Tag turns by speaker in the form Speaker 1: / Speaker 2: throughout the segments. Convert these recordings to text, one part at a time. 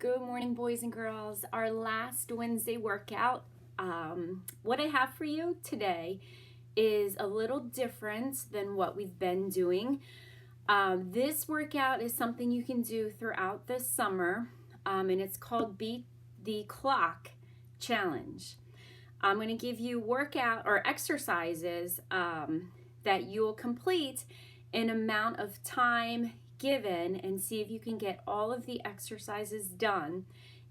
Speaker 1: Good morning, boys and girls. Our last Wednesday workout. What I have for you today is a little different than what we've been doing. This workout is something you can do throughout the summer, and it's called Beat the Clock Challenge. I'm going to give you workout or exercises that you'll complete in amount of time given and see if you can get all of the exercises done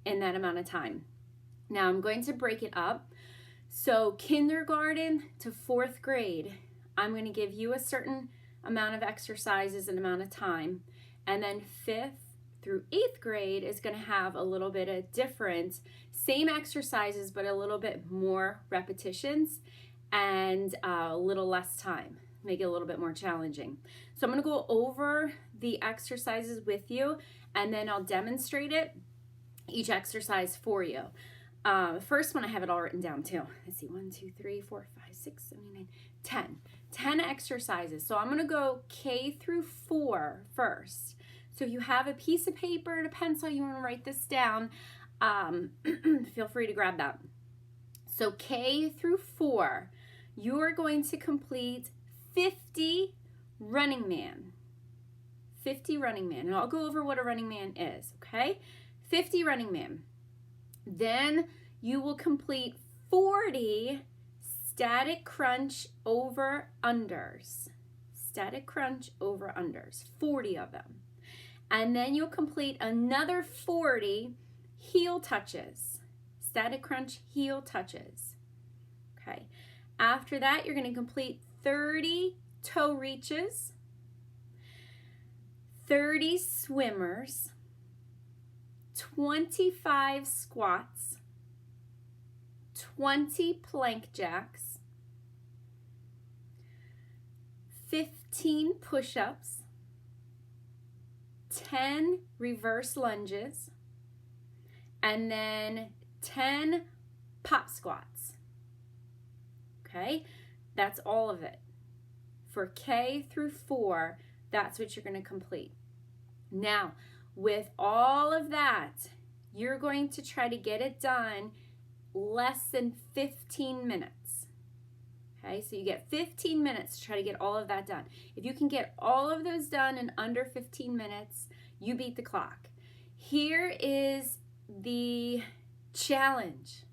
Speaker 1: in that amount of time. Now I'm going to break it up. So kindergarten to fourth grade, I'm going to give you a certain amount of exercises and amount of time. And then fifth through eighth grade is going to have a little bit of different, same exercises, but a little bit more repetitions and a little less time. Make it a little bit more challenging. So I'm going to go over the exercises with you and then I'll demonstrate it, each exercise for you. First one, I have it all written down too. Let's see, 1, 2, 3, 4, 5, 6, 7, 8, 9, 10 exercises. So I'm going to go K through 4 first. So if you have a piece of paper and a pencil, you want to write this down, feel free to grab that. So K through 4, you are going to complete 50 running man. 50 running man. And I'll go over what a running man is, okay? 50 running man. Then you will complete 40 static crunch over unders. Static crunch over unders. 40 of them. And then you'll complete another 40 heel touches. Static crunch heel touches. Okay. After that, you're going to complete 30 toe reaches, 30 swimmers, 25 squats, 20 plank jacks, 15 push-ups, 10 reverse lunges, and then 10 pop squats. Okay? That's all of it. For K through 4, that's what you're going to complete. Now, with all of that, you're going to try to get it done less than 15 minutes. Okay, so you get 15 minutes to try to get all of that done. If you can get all of those done in under 15 minutes, you beat the clock. Here is the challenge.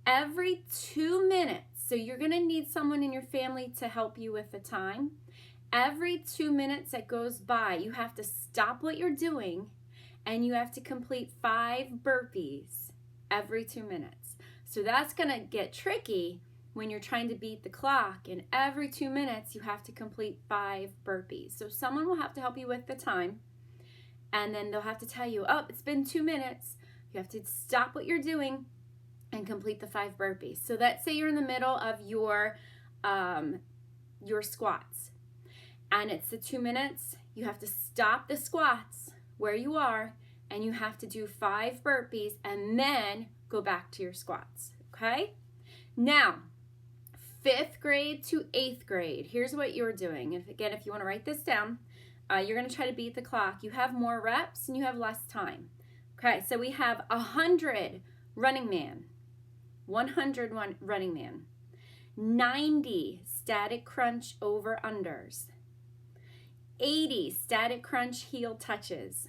Speaker 1: Every 2 minutes, so you're going to need someone in your family to help you with the time. Every 2 minutes that goes by, you have to stop what you're doing and you have to complete 5 burpees every 2 minutes. So that's going to get tricky when you're trying to beat the clock, and every 2 minutes you have to complete 5 burpees. So someone will have to help you with the time, and then they'll have to tell you, oh, it's been 2 minutes. You have to stop what you're doing and complete the 5 burpees. So let's say you're in the middle of your squats and it's the 2 minutes. You have to stop the squats where you are and you have to do 5 burpees and then go back to your squats, okay? Now, 5th grade to 8th grade, here's what you're doing. If you want to write this down, you're going to try to beat the clock. You have more reps and you have less time. Okay, so we have 100 running man, 100 running man, 90 static crunch over unders, 80 static crunch heel touches.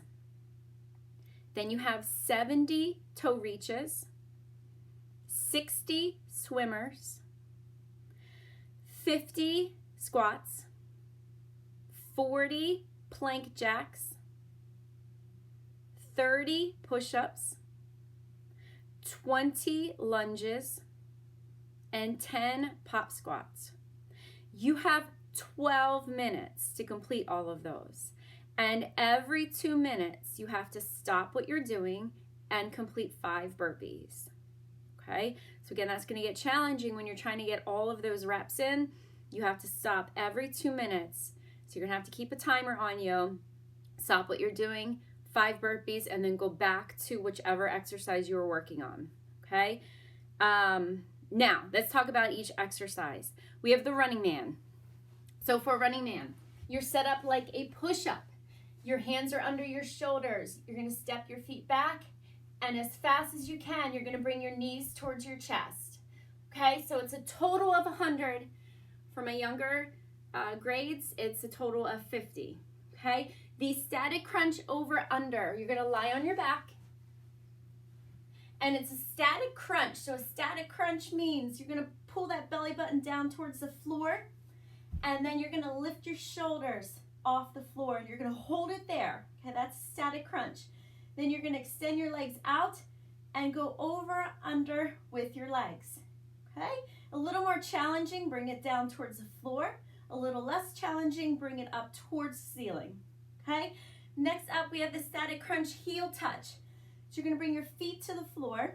Speaker 1: Then you have 70 toe reaches, 60 swimmers, 50 squats, 40 plank jacks, 30 push-ups, 20 lunges, and 10 pop squats. You have 12 minutes to complete all of those. And every 2 minutes, you have to stop what you're doing and complete 5 burpees. Okay? So again, that's going to get challenging when you're trying to get all of those reps in. You have to stop every 2 minutes. So you're going to have to keep a timer on you. Stop what you're doing, 5 burpees, and then go back to whichever exercise you were working on. Okay? Now, let's talk about each exercise. We have the running man. So for running man, you're set up like a push-up. Your hands are under your shoulders. You're gonna step your feet back, and as fast as you can, you're gonna bring your knees towards your chest. Okay, so it's a total of 100. For my younger grades, it's a total of 50. Okay, the static crunch over under, you're gonna lie on your back, and it's a static crunch. So a static crunch means you're gonna pull that belly button down towards the floor, and then you're gonna lift your shoulders off the floor, and you're gonna hold it there. Okay, that's static crunch. Then you're gonna extend your legs out and go over, under with your legs. Okay, a little more challenging, bring it down towards the floor. A little less challenging, bring it up towards the ceiling. Okay, next up we have the static crunch heel touch. So you're gonna bring your feet to the floor,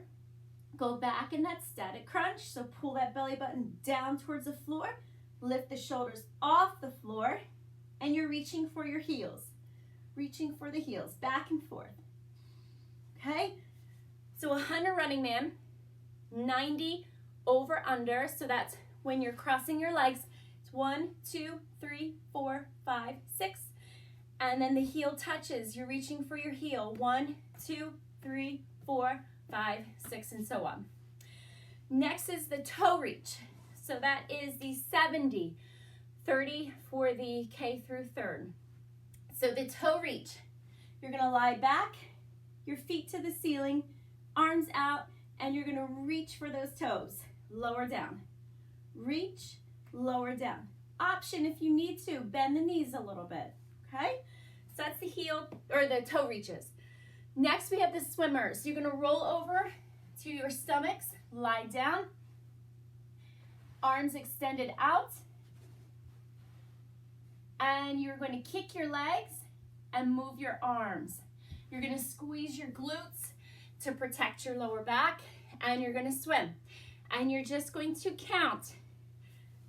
Speaker 1: go back in that static crunch. So pull that belly button down towards the floor, lift the shoulders off the floor, and you're reaching for your heels. Reaching for the heels, back and forth. Okay, so 100 running man, 90 over under. So that's when you're crossing your legs. It's 1, 2, 3, 4, 5, 6. And then the heel touches. You're reaching for your heel. 1, 2, 3, 4, 5, 6, and so on. Next is the toe reach. So that is the 70, 30 for the K through third. So the toe reach, you're gonna lie back, your feet to the ceiling, arms out, and you're gonna reach for those toes. Lower down. Reach, lower down. Option if you need to, bend the knees a little bit, okay? So that's the heel, or the toe reaches. Next we have the swimmers. You're gonna roll over to your stomachs, lie down, arms extended out, and you're going to kick your legs and move your arms. You're gonna squeeze your glutes to protect your lower back, and you're gonna swim. And you're just going to count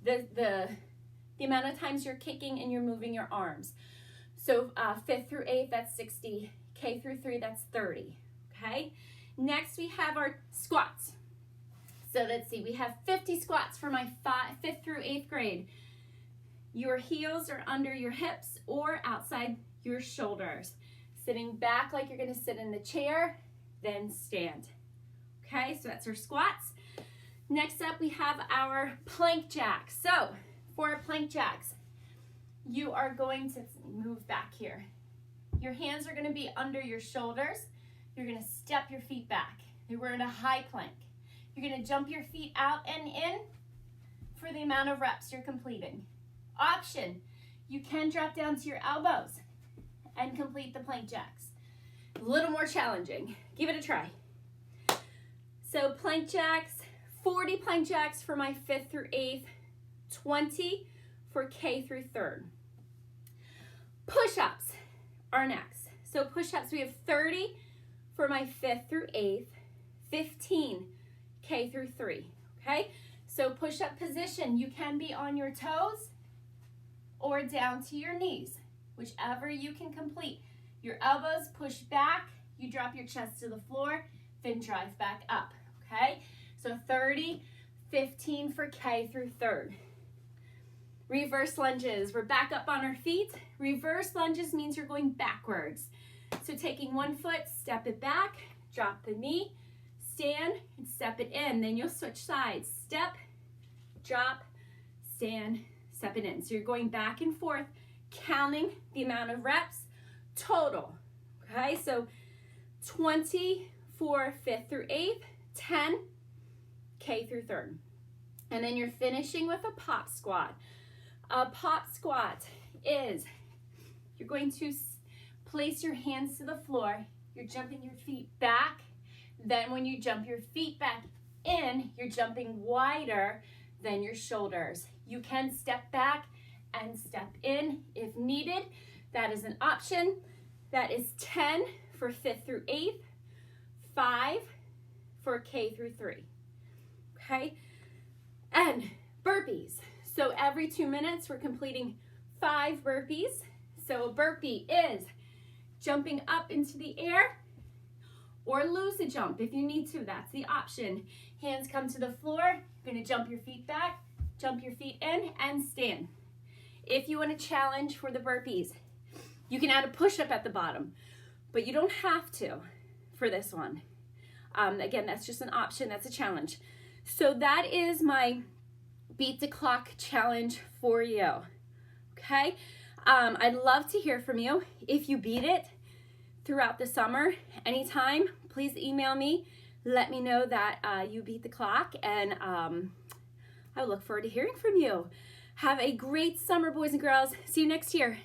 Speaker 1: the amount of times you're kicking and you're moving your arms. So 5th through 8th, that's 60. K through 3, that's 30. Okay? Next, we have our squats. So let's see, we have 50 squats for my 5th through 8th grade. Your heels are under your hips or outside your shoulders. Sitting back like you're gonna sit in the chair, then stand. Okay, so that's our squats. Next up, we have our plank jacks. So for our plank jacks, you are going to move back here. Your hands are gonna be under your shoulders. You're gonna step your feet back. We're in a high plank. You're gonna jump your feet out and in for the amount of reps you're completing. Option, you can drop down to your elbows and complete the plank jacks. A little more challenging. Give it a try. So plank jacks, 40 plank jacks for my 5th through 8th, 20 for K through 3rd. Push-ups are next. So push-ups, we have 30 for my 5th through 8th, 15 K through 3, okay? So push-up position, you can be on your toes or down to your knees, whichever you can complete. Your elbows push back, you drop your chest to the floor, then drive back up, okay? So 30, 15 for K through 3rd. Reverse lunges, we're back up on our feet. Reverse lunges means you're going backwards. So taking one foot, step it back, drop the knee, stand, and step it in. Then you'll switch sides. Step, drop, stand, step it in. So you're going back and forth, counting the amount of reps total. Okay, so 20 for 5th through 8th, 10 K through 3rd. And then you're finishing with a pop squat. A pop squat is, you're going to place your hands to the floor, you're jumping your feet back, then when you jump your feet back in, you're jumping wider than your shoulders. You can step back and step in if needed. That is an option. That is 10 for 5th through 8th, 5 for K through 3. Okay? And burpees. So every 2 minutes, we're completing 5 burpees. So a burpee is jumping up into the air or lose a jump if you need to. That's the option. Hands come to the floor. You're going to jump your feet back, jump your feet in, and stand. If you want a challenge for the burpees, You can add a push-up at the bottom, but you don't have to for this one. Again, that's just an option, that's a challenge. So that is my beat the clock challenge for you, okay? I'd love to hear from you. If you beat it throughout the summer, anytime, please email me. Let me know that you beat the clock, and I look forward to hearing from you. Have a great summer, boys and girls. See you next year.